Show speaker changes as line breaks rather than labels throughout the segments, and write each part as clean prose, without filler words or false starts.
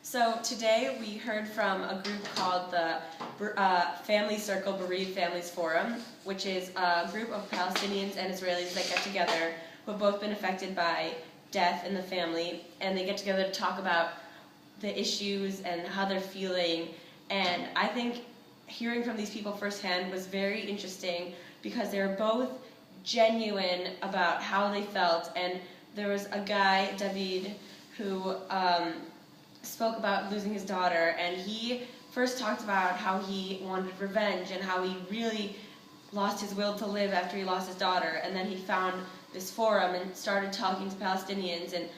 So today we heard from a group called the Family Circle Bereaved Families Forum, which is a group of Palestinians and Israelis that get together who have both been affected by death in the family, and they get together to talk about the issues and how they're feeling. And I think hearing from these people firsthand was very interesting because they were both genuine about how they felt. And there was a guy, David, who spoke about losing his daughter, and he first talked about how he wanted revenge and how he really lost his will to live after he lost his daughter, and then he found this forum and started talking to Palestinians, and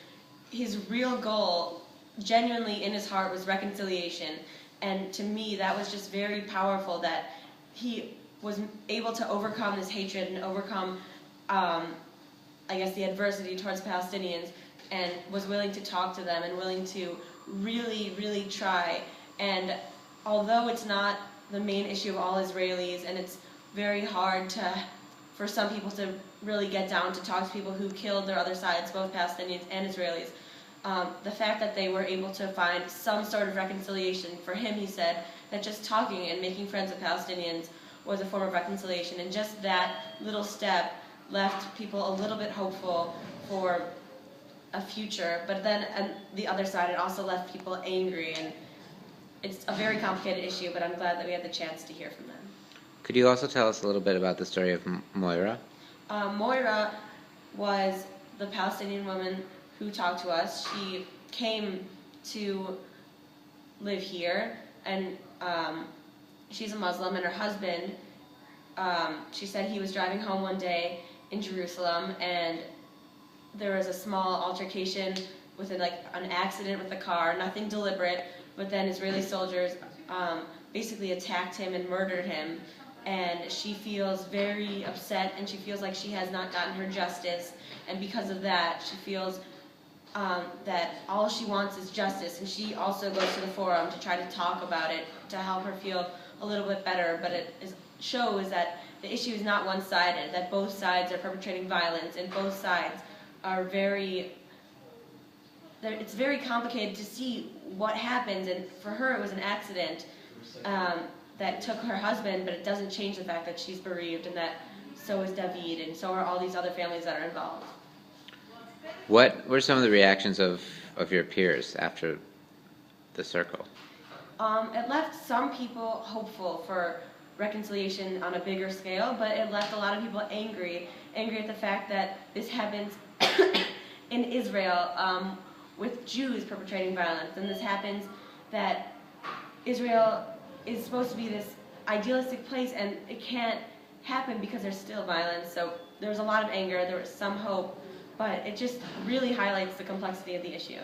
his real goal, genuinely in his heart, was reconciliation. And to me, that was just very powerful, that he was able to overcome this hatred and overcome, I guess, the adversity towards Palestinians, and was willing to talk to them and willing to really try. And although it's not the main issue of all Israelis, and it's very hard for some people to really get down to talk to people who killed their other sides, both Palestinians and Israelis, the fact that they were able to find some sort of reconciliation, for him, he said that just talking and making friends with Palestinians was a form of reconciliation, and just that little step left people a little bit hopeful for a future. But then on the other side, it also left people angry, and it's a very complicated issue, but I'm glad that we had the chance to hear from them.
Could you also tell us a little bit about the story of Moira?
Moira was the Palestinian woman who talked to us. She came to live here, and she's a Muslim, and her husband, she said he was driving home one day in Jerusalem, and there was a small altercation with an accident with the car, nothing deliberate, but then Israeli soldiers basically attacked him and murdered him. And she feels very upset, and she feels like she has not gotten her justice, and because of that, she feels that all she wants is justice. And she also goes to the forum to try to talk about it, to help her feel a little bit better, but it shows that the issue is not one-sided, that both sides are perpetrating violence, and both sides are it's very complicated to see what happens. And for her, it was an accident that took her husband, but it doesn't change the fact that she's bereaved, and that so is David, and so are all these other families that are involved.
What were some of the reactions of your peers after the circle?
It left some people hopeful for reconciliation on a bigger scale, but it left a lot of people angry at the fact that this happens in Israel with Jews perpetrating violence, and this happens that Israel is supposed to be this idealistic place, and it can't happen because there's still violence. So there was a lot of anger, there was some hope, but it just really highlights the complexity of the issue.